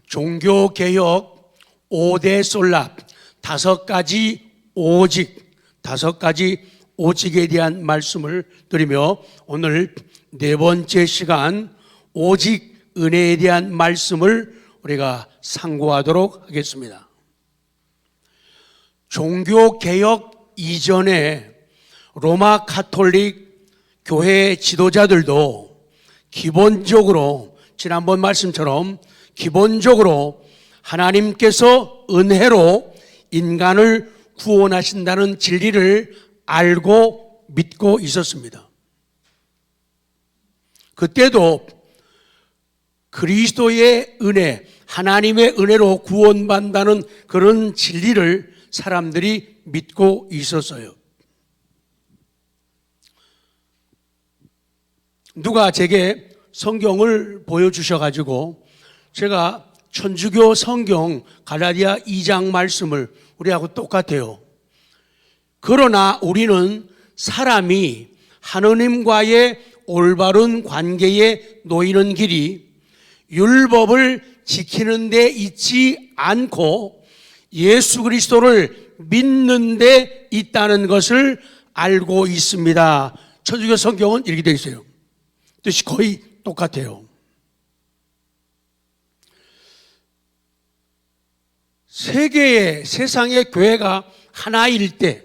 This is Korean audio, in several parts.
종교개혁 5대 솔라, 5가지 오직에 대한 말씀을 드리며 오늘 네 번째 시간 오직 은혜에 대한 말씀을 우리가 상고하도록 하겠습니다. 종교개혁 이전에 로마 가톨릭 교회 지도자들도 기본적으로 지난번 말씀처럼 기본적으로 하나님께서 은혜로 인간을 구원하신다는 진리를 알고 믿고 있었습니다. 그때도 그리스도의 은혜, 하나님의 은혜로 구원받는다는 그런 진리를 사람들이 믿고 있었어요. 누가 제게 성경을 보여주셔가지고 제가 천주교 성경 갈라디아 2장 말씀을 우리하고 똑같아요. 그러나 우리는 사람이 하느님과의 올바른 관계에 놓이는 길이 율법을 지키는 데 있지 않고 예수 그리스도를 믿는 데 있다는 것을 알고 있습니다. 천주교 성경은 이렇게 되어 있어요. 뜻이 거의 똑같아요. 세상의 교회가 하나일 때,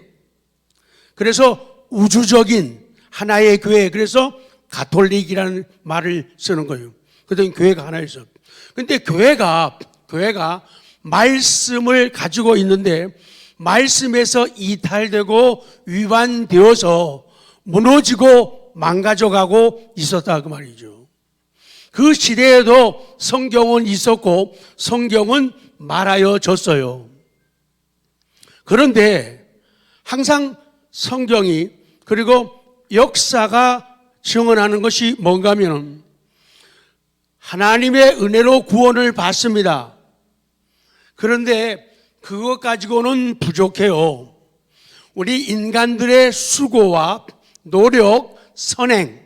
그래서 우주적인 하나의 교회, 그래서 가톨릭이라는 말을 쓰는 거예요. 그랬더니 교회가 하나였어. 근데 교회가 말씀을 가지고 있는데 말씀에서 이탈되고 위반되어서 무너지고 망가져가고 있었다 그 말이죠. 그 시대에도 성경은 있었고 성경은 말하여졌어요. 그런데 항상 성경이 그리고 역사가 증언하는 것이 뭔가 하면 하나님의 은혜로 구원을 받습니다. 그런데 그것 가지고는 부족해요. 우리 인간들의 수고와 노력, 선행,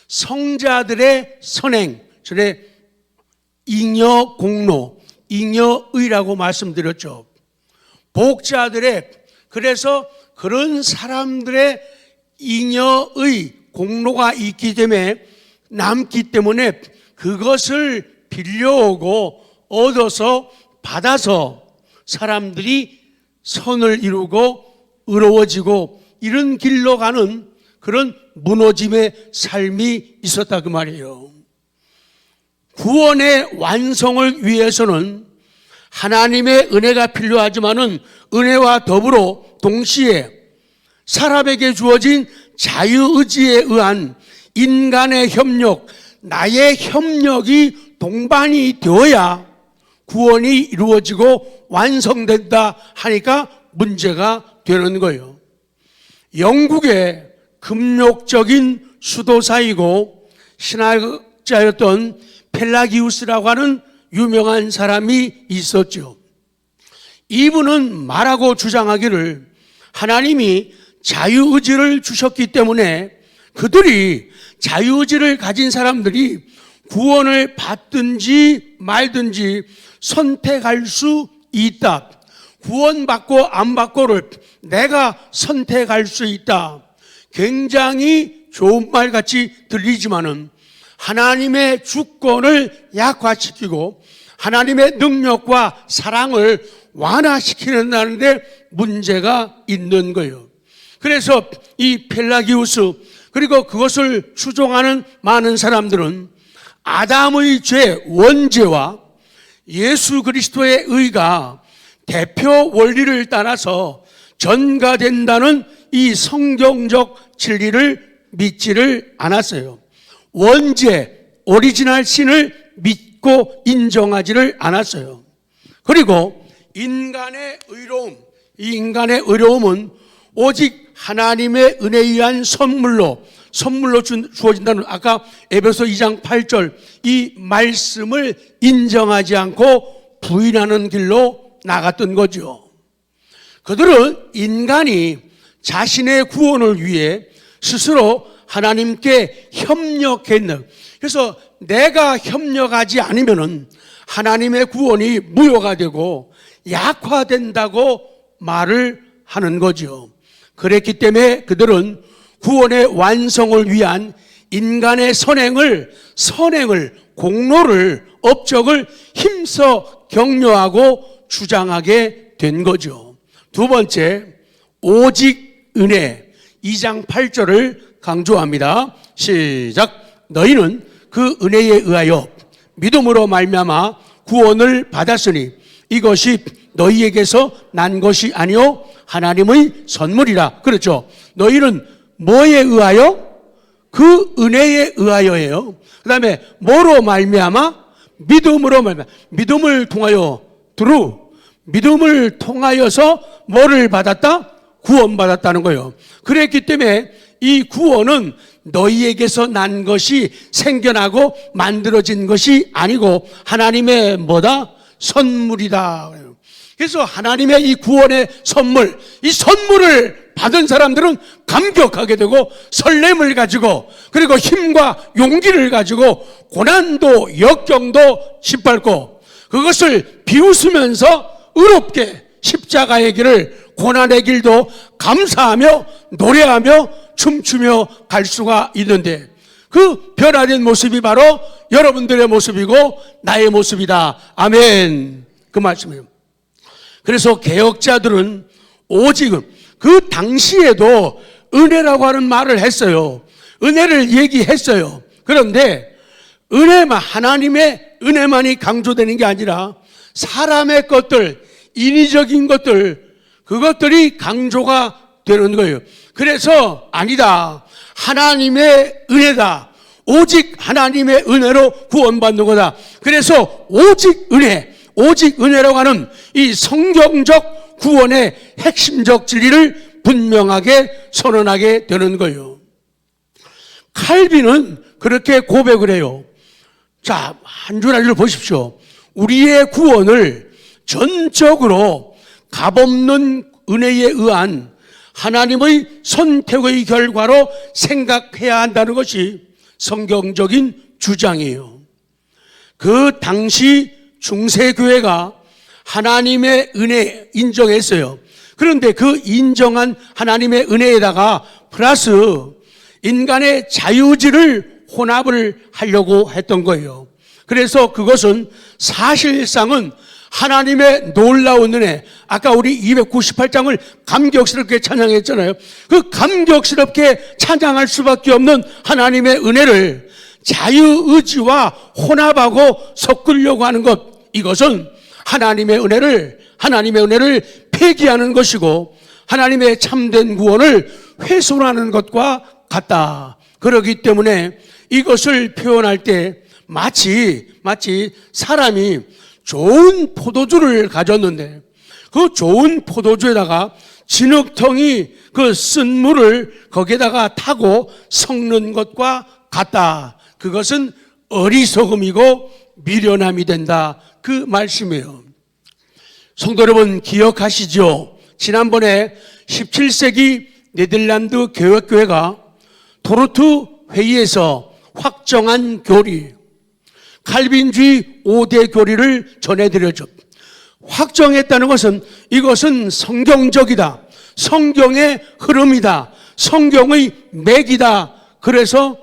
성자들의 선행, 전에 잉여 공로, 잉여의라고 말씀드렸죠. 복자들의, 그래서 그런 사람들의 잉여의 공로가 있기 때문에 남기 때문에 그것을 빌려오고 얻어서 받아서 사람들이 선을 이루고 의로워지고 이런 길로 가는 그런 무너짐의 삶이 있었다 그 말이에요. 구원의 완성을 위해서는 하나님의 은혜가 필요하지만은 은혜와 더불어 동시에 사람에게 주어진 자유의지에 의한 인간의 협력, 나의 협력이 동반이 되어야 구원이 이루어지고 완성된다 하니까 문제가 되는 거예요. 영국의 금욕적인 수도사이고 신학자였던 펠라기우스라고 하는 유명한 사람이 있었죠. 이분은 말하고 주장하기를 하나님이 자유의지를 주셨기 때문에 그들이 자유의지를 가진 사람들이 구원을 받든지 말든지 선택할 수 있다. 구원받고 안 받고를 내가 선택할 수 있다. 굉장히 좋은 말 같이 들리지만은 하나님의 주권을 약화시키고 하나님의 능력과 사랑을 완화시키는다는데 문제가 있는 거예요. 그래서 이 펠라기우스 그리고 그것을 추종하는 많은 사람들은 아담의 죄 원죄와 예수 그리스도의 의가 대표 원리를 따라서 전가된다는 이 성경적 진리를 믿지를 않았어요. 원죄, 오리지널 신을 믿고 인정하지를 않았어요. 그리고 인간의 의로움, 이 인간의 의로움은 오직 하나님의 은혜에 의한 선물로 주어진다는 아까 에베소 2장 8절 이 말씀을 인정하지 않고 부인하는 길로 나갔던 거죠. 그들은 인간이 자신의 구원을 위해 스스로 하나님께 협력했는 그래서 내가 협력하지 않으면은 하나님의 구원이 무효가 되고 약화된다고 말을 하는 거죠. 그랬기 때문에 그들은 구원의 완성을 위한 인간의 선행을, 공로를, 업적을 힘써 격려하고 주장하게 된 거죠. 두 번째, 오직 은혜. 2장 8절을 강조합니다. 시작. 너희는 그 은혜에 의하여 믿음으로 말미암아 구원을 받았으니 이것이 너희에게서 난 것이 아니요 하나님의 선물이라. 그렇죠. 너희는 뭐에 의하여? 그 은혜에 의하여예요. 그 다음에 뭐로 말미암아? 믿음으로 말미암아. 믿음을 통하여 믿음을 통하여서 뭐를 받았다? 구원받았다는 거예요. 그랬기 때문에 이 구원은 너희에게서 난 것이 생겨나고 만들어진 것이 아니고 하나님의 뭐다? 선물이다. 그래서 하나님의 이 구원의 선물, 이 선물을 받은 사람들은 감격하게 되고 설렘을 가지고 그리고 힘과 용기를 가지고 고난도 역경도 짓밟고 그것을 비웃으면서 의롭게 십자가의 길을, 고난의 길도 감사하며 노래하며 춤추며 갈 수가 있는데 그 변화된 모습이 바로 여러분들의 모습이고 나의 모습이다. 아멘. 그 말씀이에요. 그래서 개혁자들은 오직 그 당시에도 은혜라고 하는 말을 했어요. 은혜를 얘기했어요. 그런데 하나님의 은혜만이 강조되는 게 아니라 사람의 것들, 인위적인 것들, 그것들이 강조가 되는 거예요. 그래서 아니다. 하나님의 은혜다. 오직 하나님의 은혜로 구원받는 거다. 그래서 오직 은혜라고 하는 이 성경적 구원의 핵심적 진리를 분명하게 선언하게 되는 거예요. 칼빈은 그렇게 고백을 해요. 자, 한 줄 한 줄 보십시오. 우리의 구원을 전적으로 값없는 은혜에 의한 하나님의 선택의 결과로 생각해야 한다는 것이 성경적인 주장이에요. 그 당시 중세교회가 하나님의 은혜 인정했어요. 그런데 그 인정한 하나님의 은혜에다가 플러스 인간의 자유지를 혼합을 하려고 했던 거예요. 그래서 그것은 사실상은 하나님의 놀라운 은혜, 아까 우리 298장을 감격스럽게 찬양했잖아요. 그 감격스럽게 찬양할 수밖에 없는 하나님의 은혜를 자유의지와 혼합하고 섞으려고 하는 것, 이것은 하나님의 은혜를 폐기하는 것이고 하나님의 참된 구원을 훼손하는 것과 같다. 그렇기 때문에 이것을 표현할 때 마치 사람이 좋은 포도주를 가졌는데 그 좋은 포도주에다가 진흙덩이 그 쓴 물을 거기에다가 타고 섞는 것과 같다. 그것은 어리석음이고 미련함이 된다. 그 말씀이에요. 성도 여러분 기억하시죠? 지난번에 17세기 네덜란드 개혁교회가 토르투 회의에서 확정한 교리, 칼빈주의 5대 교리를 전해드렸죠. 확정했다는 것은 이것은 성경적이다. 성경의 흐름이다. 성경의 맥이다. 그래서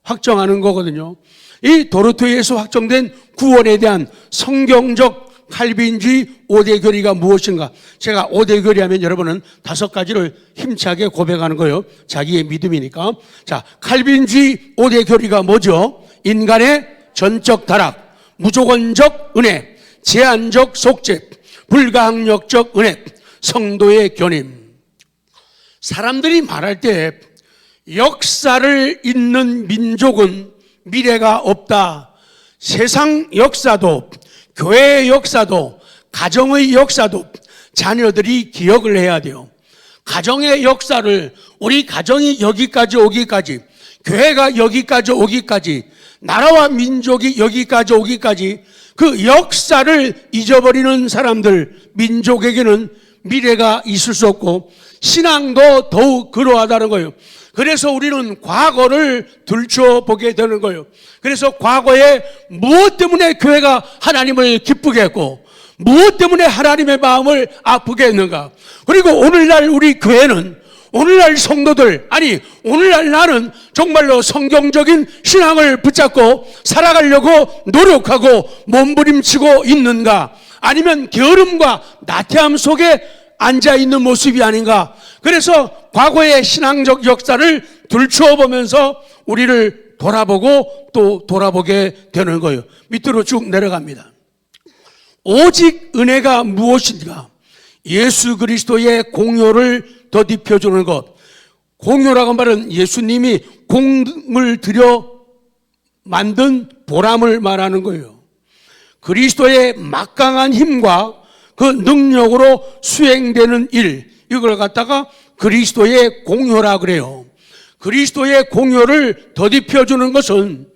확정하는 거거든요. 이 도르토에서 확정된 구원에 대한 성경적 칼빈주의 5대 교리가 무엇인가? 제가 5대 교리 하면 여러분은 5가지를 힘차게 고백하는 거예요. 자기의 믿음이니까. 자, 칼빈주의 5대 교리가 뭐죠? 인간의 전적 타락, 무조건적 은혜, 제한적 속죄, 불가항력적 은혜, 성도의 견임. 사람들이 말할 때 역사를 잇는 민족은 미래가 없다. 세상 역사도, 교회의 역사도, 가정의 역사도 자녀들이 기억을 해야 돼요. 가정의 역사를 우리 가정이 여기까지 오기까지, 교회가 여기까지 오기까지, 나라와 민족이 여기까지 오기까지 그 역사를 잊어버리는 사람들, 민족에게는 미래가 있을 수 없고 신앙도 더욱 그러하다는 거예요. 그래서 우리는 과거를 들춰보게 되는 거예요. 그래서 과거에 무엇 때문에 교회가 하나님을 기쁘게 했고 무엇 때문에 하나님의 마음을 아프게 했는가. 그리고 오늘날 우리 교회는, 오늘날 성도들, 아니 오늘날 나는 정말로 성경적인 신앙을 붙잡고 살아가려고 노력하고 몸부림치고 있는가, 아니면 게으름과 나태함 속에 앉아있는 모습이 아닌가. 그래서 과거의 신앙적 역사를 들추어 보면서 우리를 돌아보고 또 돌아보게 되는 거예요. 밑으로 쭉 내려갑니다. 오직 은혜가 무엇인가? 예수 그리스도의 공효를 더딥혀주는 것. 공효라고 말은 예수님이 공을 들여 만든 보람을 말하는 거예요. 그리스도의 막강한 힘과 그 능력으로 수행되는 일, 이걸 갖다가 그리스도의 공효라 그래요. 그리스도의 공효를 더딥혀주는 것은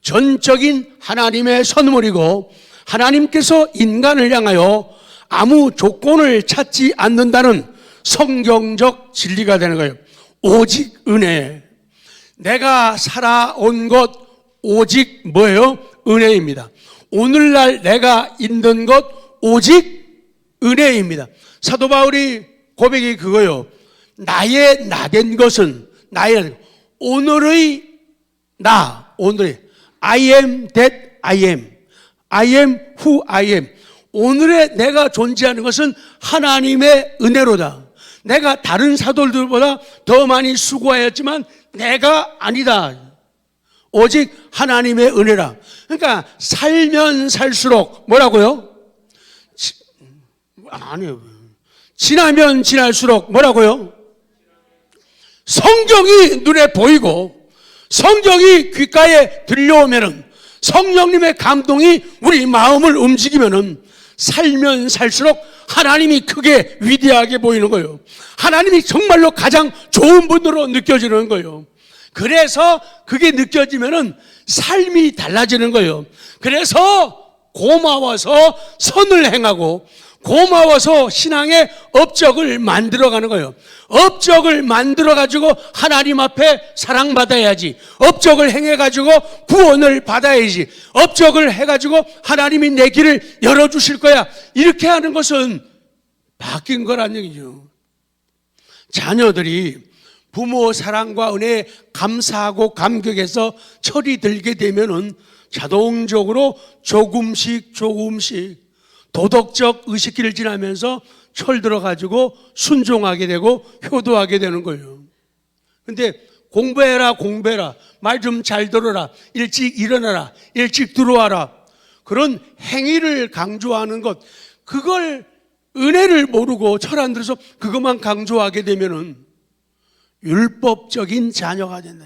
전적인 하나님의 선물이고, 하나님께서 인간을 향하여 아무 조건을 찾지 않는다는 성경적 진리가 되는 거예요. 오직 은혜. 내가 살아온 것 오직 뭐예요? 은혜입니다. 오늘날 내가 있는 것 오직 은혜입니다. 사도 바울이 고백이 그거요. 나의 나된 것은, 나의 오늘의 나, 오늘의 I am that I am. I am who I am. 오늘의 내가 존재하는 것은 하나님의 은혜로다. 내가 다른 사도들보다 더 많이 수고하였지만 내가 아니다. 오직 하나님의 은혜라. 그러니까 살면 살수록 뭐라고요? 아니요. 지나면 지날수록 뭐라고요? 성경이 눈에 보이고 성경이 귓가에 들려오면은, 성령님의 감동이 우리 마음을 움직이면은 살면 살수록 하나님이 크게 위대하게 보이는 거예요. 하나님이 정말로 가장 좋은 분으로 느껴지는 거예요. 그래서 그게 느껴지면은 삶이 달라지는 거예요. 그래서 고마워서 선을 행하고 고마워서 신앙의 업적을 만들어가는 거예요. 업적을 만들어가지고 하나님 앞에 사랑받아야지. 업적을 행해가지고 구원을 받아야지. 업적을 해가지고 하나님이 내 길을 열어주실 거야. 이렇게 하는 것은 바뀐 거란 얘기죠. 자녀들이 부모 사랑과 은혜에 감사하고 감격해서 철이 들게 되면은 자동적으로 조금씩 도덕적 의식기를 지나면서 철 들어가지고 순종하게 되고 효도하게 되는 거예요. 근데 공부해라, 말 좀 잘 들어라, 일찍 일어나라, 일찍 들어와라, 그런 행위를 강조하는 것, 그걸 은혜를 모르고 철 안 들어서 그것만 강조하게 되면은 율법적인 자녀가 된다.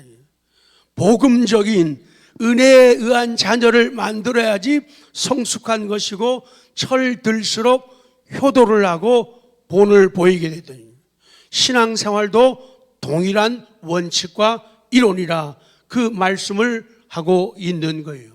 복음적인 은혜에 의한 자녀를 만들어야지 성숙한 것이고 철 들수록 효도를 하고 본을 보이게 되더니 신앙생활도 동일한 원칙과 이론이라 그 말씀을 하고 있는 거예요.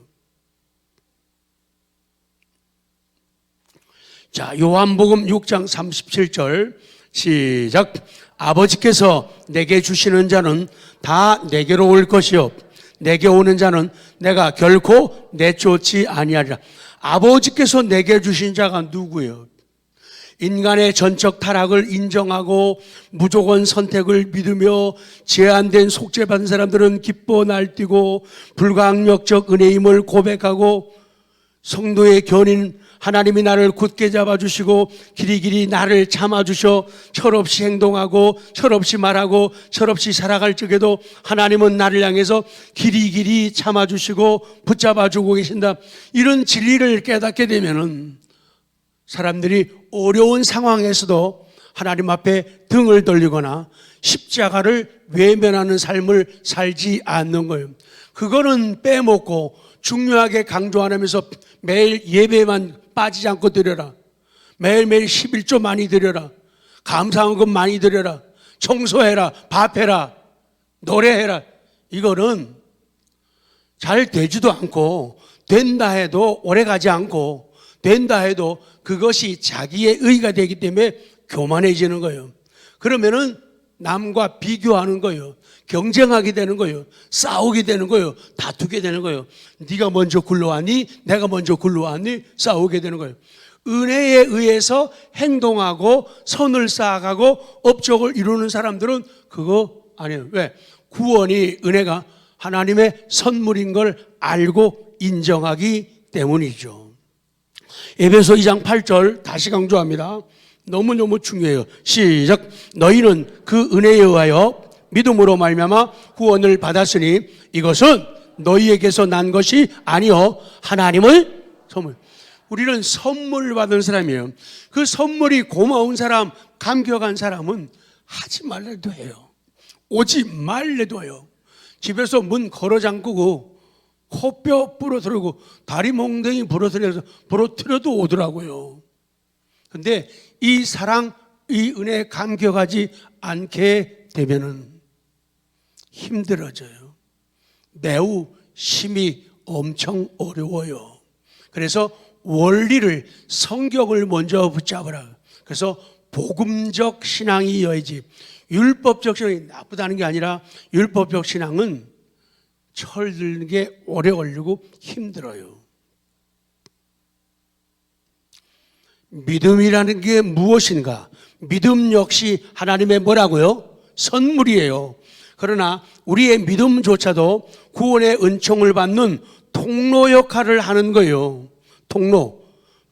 자, 요한복음 6장 37절 시작. 아버지께서 내게 주시는 자는 다 내게로 올 것이요 내게 오는 자는 내가 결코 내쫓지 아니하리라. 아버지께서 내게 주신 자가 누구예요? 인간의 전적 타락을 인정하고 무조건 선택을 믿으며 제한된 속죄받은 사람들은 기뻐 날뛰고 불강력적 은혜임을 고백하고 성도의 견인 하나님이 나를 굳게 잡아주시고 길이길이 나를 참아주셔 철없이 행동하고 철없이 말하고 철없이 살아갈 적에도 하나님은 나를 향해서 길이길이 참아주시고 붙잡아주고 계신다. 이런 진리를 깨닫게 되면은 사람들이 어려운 상황에서도 하나님 앞에 등을 돌리거나 십자가를 외면하는 삶을 살지 않는 거예요. 그거는 빼먹고 중요하게 강조 안 하면서 매일 예배만 빠지지 않고 드려라. 매일매일 11조 많이 드려라. 감사헌금 많이 드려라. 청소해라. 밥해라. 노래해라. 이거는 잘 되지도 않고 된다 해도 오래가지 않고 된다 해도 그것이 자기의 의가 되기 때문에 교만해지는 거예요. 그러면은 남과 비교하는 거예요. 경쟁하게 되는 거예요. 싸우게 되는 거예요. 다투게 되는 거예요. 네가 먼저 굴러왔니? 내가 먼저 굴러왔니? 싸우게 되는 거예요. 은혜에 의해서 행동하고 선을 쌓아가고 업적을 이루는 사람들은 그거 아니에요. 왜? 구원이 은혜가 하나님의 선물인 걸 알고 인정하기 때문이죠. 에베소 2장 8절 다시 강조합니다. 너무너무 중요해요. 시작. 너희는 그 은혜에 의하여 믿음으로 말미암아 구원을 받았으니 이것은 너희에게서 난 것이 아니요 하나님의 선물. 우리는 선물 받은 사람이에요. 그 선물이 고마운 사람, 감격한 사람은 하지 말래도 해요. 오지 말래도 해요. 집에서 문 걸어 잠그고 코뼈 부러뜨리고 다리 몽둥이 부러뜨려도 오더라고요. 근데 이 사랑, 이 은혜에 감격하지 않게 되면은 힘들어져요. 매우 심히 엄청 어려워요. 그래서 원리를, 성경을 먼저 붙잡으라. 그래서 복음적 신앙이 이어야지. 율법적 신앙이 나쁘다는 게 아니라 율법적 신앙은 철드는 게 오래 걸리고 힘들어요. 믿음이라는 게 무엇인가? 믿음 역시 하나님의 뭐라고요? 선물이에요. 그러나 우리의 믿음조차도 구원의 은총을 받는 통로 역할을 하는 거예요. 통로,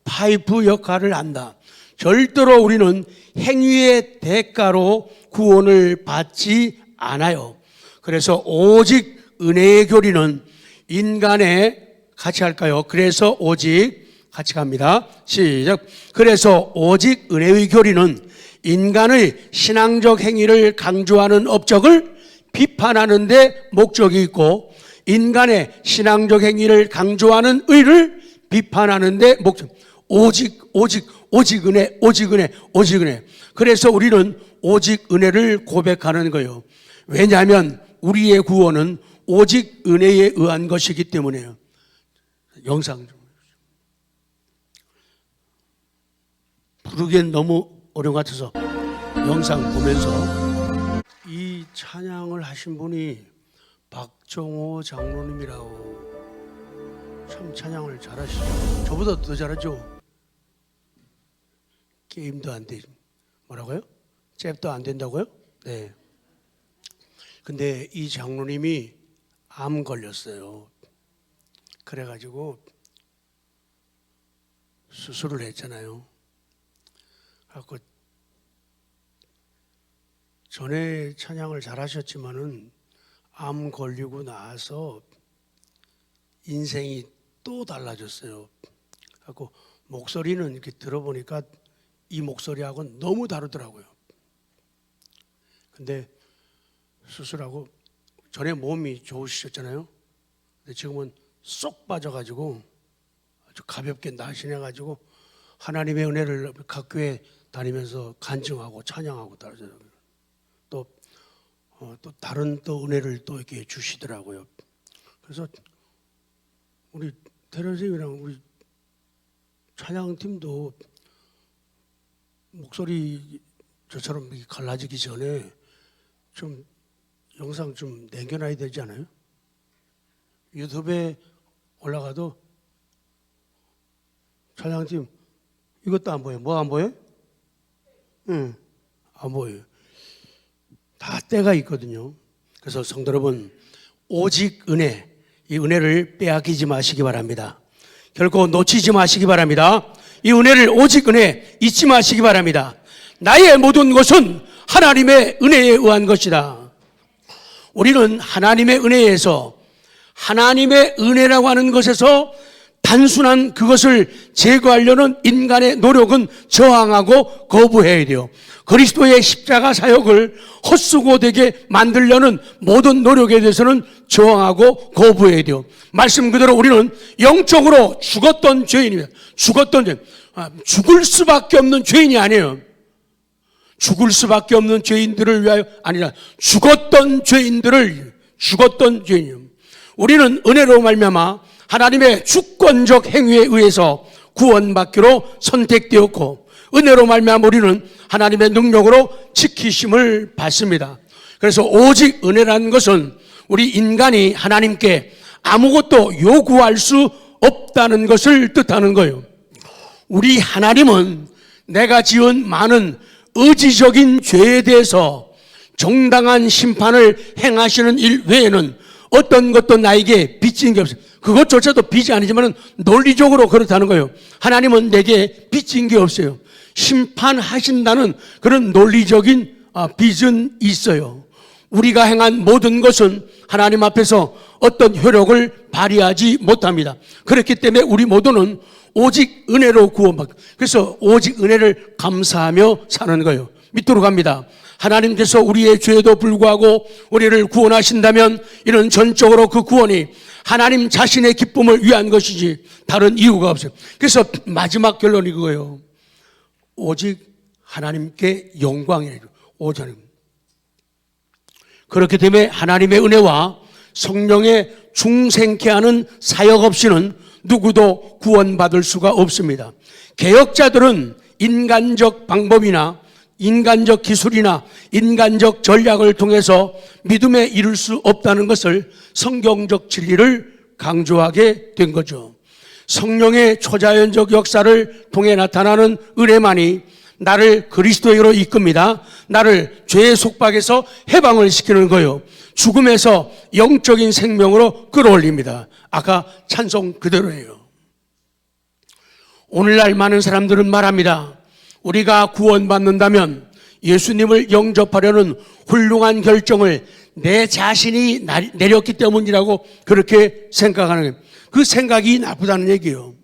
파이프 역할을 한다. 절대로 우리는 행위의 대가로 구원을 받지 않아요. 그래서 오직 은혜의 교리는 인간의, 같이 할까요? 그래서 오직, 같이 갑니다. 시작. 그래서 오직 은혜의 교리는 인간의 신앙적 행위를 강조하는 업적을 비판하는 데 목적이 있고, 인간의 신앙적 행위를 강조하는 의를 비판하는 데 목적. 오직 은혜, 오직 은혜, 오직 은혜. 그래서 우리는 오직 은혜를 고백하는 거예요. 왜냐하면 우리의 구원은 오직 은혜에 의한 것이기 때문에요. 영상 좀 부르기엔 너무 어려운 것 같아서 영상 보면서. 이 찬양을 하신 분이 박정호 장로님이라고. 참 찬양을 잘하시죠. 저보다 더 잘하죠. 게임도 안 돼. 뭐라고요? 잽도 안 된다고요? 네. 근데 이 장로님이 암 걸렸어요. 그래가지고 수술을 했잖아요. 그래서 전에 찬양을 잘하셨지만은 암 걸리고 나서 인생이 또 달라졌어요. 그래서 목소리는 이렇게 들어보니까 이 목소리하고는 너무 다르더라고요. 근데 수술하고 전에 몸이 좋으셨잖아요. 근데 지금은 쏙 빠져가지고 아주 가볍게 날씬해가지고 하나님의 은혜를 각 교회 다니면서 간증하고 찬양하고 또 다른 또 은혜를 또 이렇게 주시더라고요. 그래서 우리 대련 선생님이랑 우리 찬양팀도 목소리 저처럼 갈라지기 전에 좀 영상 좀 남겨놔야 되지 않아요? 유튜브에 올라가도 찬양팀 이것도 안 보여. 뭐 안 보여? 응, 안 보여요. 다 때가 있거든요. 그래서 성도 여러분, 오직 은혜, 이 은혜를 빼앗기지 마시기 바랍니다. 결코 놓치지 마시기 바랍니다. 이 은혜를, 오직 은혜 잊지 마시기 바랍니다. 나의 모든 것은 하나님의 은혜에 의한 것이다. 우리는 하나님의 은혜에서, 하나님의 은혜라고 하는 것에서 단순한 그것을 제거하려는 인간의 노력은 저항하고 거부해야 돼요. 그리스도의 십자가 사역을 헛수고 되게 만들려는 모든 노력에 대해서는 저항하고 거부해야 돼요. 말씀 그대로 우리는 영적으로 죽었던 죄인입니다. 죽을 수밖에 없는 죄인이 아니에요. 죽을 수밖에 없는 죄인들을 위하여 아니라 죽었던 죄인이에요. 우리는 은혜로 말미암아 하나님의 주권적 행위에 의해서 구원받기로 선택되었고, 은혜로 말미암아 우리는 하나님의 능력으로 지키심을 받습니다. 그래서 오직 은혜라는 것은 우리 인간이 하나님께 아무것도 요구할 수 없다는 것을 뜻하는 거예요. 우리 하나님은 내가 지은 많은 의지적인 죄에 대해서 정당한 심판을 행하시는 일 외에는 어떤 것도 나에게 빚진 게 없어요. 그것조차도 빚이 아니지만 논리적으로 그렇다는 거예요. 하나님은 내게 빚진 게 없어요. 심판하신다는 그런 논리적인 빚은 있어요. 우리가 행한 모든 것은 하나님 앞에서 어떤 효력을 발휘하지 못합니다. 그렇기 때문에 우리 모두는 오직 은혜로 구원받고, 그래서 오직 은혜를 감사하며 사는 거예요. 밑으로 갑니다. 하나님께서 우리의 죄에도 불구하고 우리를 구원하신다면 이는 전적으로 그 구원이 하나님 자신의 기쁨을 위한 것이지 다른 이유가 없어요. 그래서 마지막 결론이 그거예요. 오직 하나님께 영광이에요. 오직 하나님. 그렇기 때문에 하나님의 은혜와 성령의 중생케 하는 사역 없이는 누구도 구원받을 수가 없습니다. 개혁자들은 인간적 방법이나 인간적 기술이나 인간적 전략을 통해서 믿음에 이를 수 없다는 것을 성경적 진리를 강조하게 된 거죠. 성령의 초자연적 역사를 통해 나타나는 은혜만이 나를 그리스도로 이끕니다. 나를 죄의 속박에서 해방을 시키는 거요. 죽음에서 영적인 생명으로 끌어올립니다. 아까 찬송 그대로예요. 오늘날 많은 사람들은 말합니다. 우리가 구원받는다면 예수님을 영접하려는 훌륭한 결정을 내 자신이 내렸기 때문이라고 그렇게 생각하는 거예요. 그 생각이 나쁘다는 얘기예요.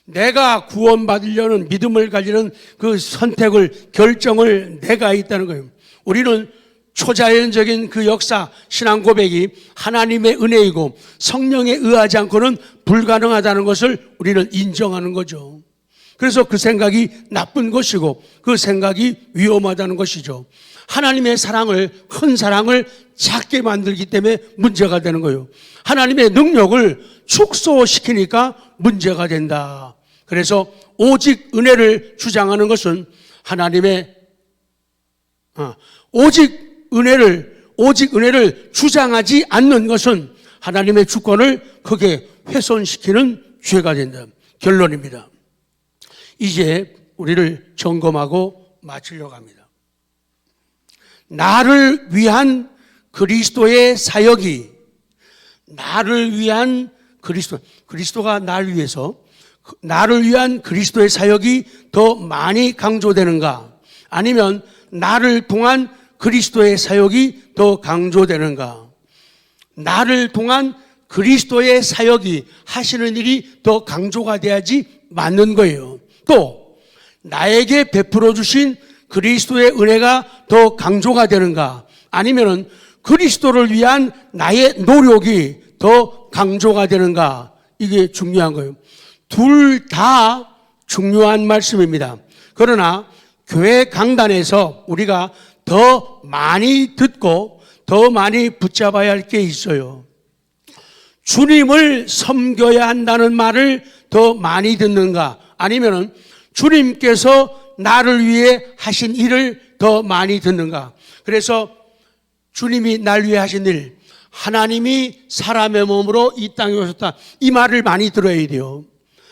내가 구원받으려는 믿음을 가지는 그 선택을, 결정을 내가 있다는 거예요. 우리는 초자연적인 그 역사, 신앙 고백이 하나님의 은혜이고 성령에 의하지 않고는 불가능하다는 것을 우리는 인정하는 거죠. 그래서 그 생각이 나쁜 것이고 그 생각이 위험하다는 것이죠. 하나님의 사랑을, 큰 사랑을 작게 만들기 때문에 문제가 되는 거예요. 하나님의 능력을 축소시키니까 문제가 된다. 그래서 오직 은혜를 주장하는 것은 하나님의 오직 은혜를 주장하지 않는 것은 하나님의 주권을 크게 훼손시키는 죄가 된다. 결론입니다. 이제 우리를 점검하고 마치려고 합니다. 나를 위한 그리스도의 사역이, 나를 위한 그리스도가 나를 위해서, 나를 위한 그리스도의 사역이 더 많이 강조되는가? 아니면 나를 통한 그리스도의 사역이 더 강조되는가? 나를 통한 그리스도의 사역이 하시는 일이 더 강조가 돼야지 맞는 거예요. 또 나에게 베풀어 주신 그리스도의 은혜가 더 강조가 되는가? 아니면은 그리스도를 위한 나의 노력이 더 강조가 되는가? 이게 중요한 거예요. 둘 다 중요한 말씀입니다. 그러나 교회 강단에서 우리가 더 많이 듣고 더 많이 붙잡아야 할 게 있어요. 주님을 섬겨야 한다는 말을 더 많이 듣는가? 아니면은 주님께서 나를 위해 하신 일을 더 많이 듣는가? 그래서 주님이 날 위해 하신 일, 하나님이 사람의 몸으로 이 땅에 오셨다. 이 말을 많이 들어야 돼요.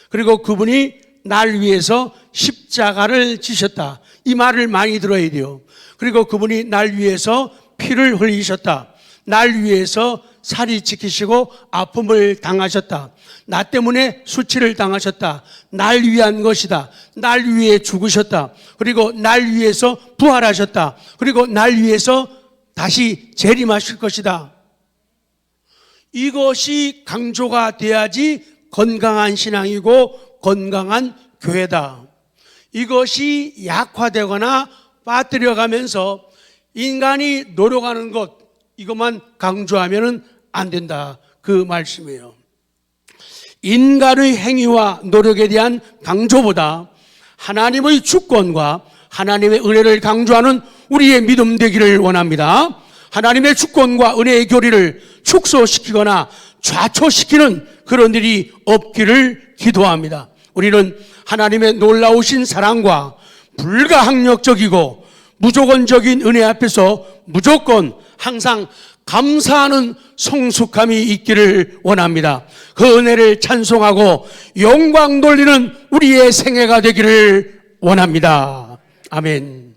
그리고 그분이 날 위해서 십자가를 지셨다. 이 말을 많이 들어야 돼요. 그리고 그분이 날 위해서 피를 흘리셨다. 날 위해서 살이 지키시고 아픔을 당하셨다. 나 때문에 수치를 당하셨다. 날 위한 것이다. 날 위해 죽으셨다. 그리고 날 위해서 부활하셨다. 그리고 날 위해서 다시 재림하실 것이다. 이것이 강조가 돼야지 건강한 신앙이고 건강한 교회다. 이것이 약화되거나 빠뜨려가면서 인간이 노력하는 것, 이것만 강조하면 안 된다. 그 말씀이에요. 인간의 행위와 노력에 대한 강조보다 하나님의 주권과 하나님의 은혜를 강조하는 우리의 믿음 되기를 원합니다. 하나님의 주권과 은혜의 교리를 축소시키거나 좌초시키는 그런 일이 없기를 기도합니다. 우리는 하나님의 놀라우신 사랑과 불가항력적이고 무조건적인 은혜 앞에서 무조건 항상 감사하는 성숙함이 있기를 원합니다. 그 은혜를 찬송하고 영광 돌리는 우리의 생애가 되기를 원합니다. 아멘.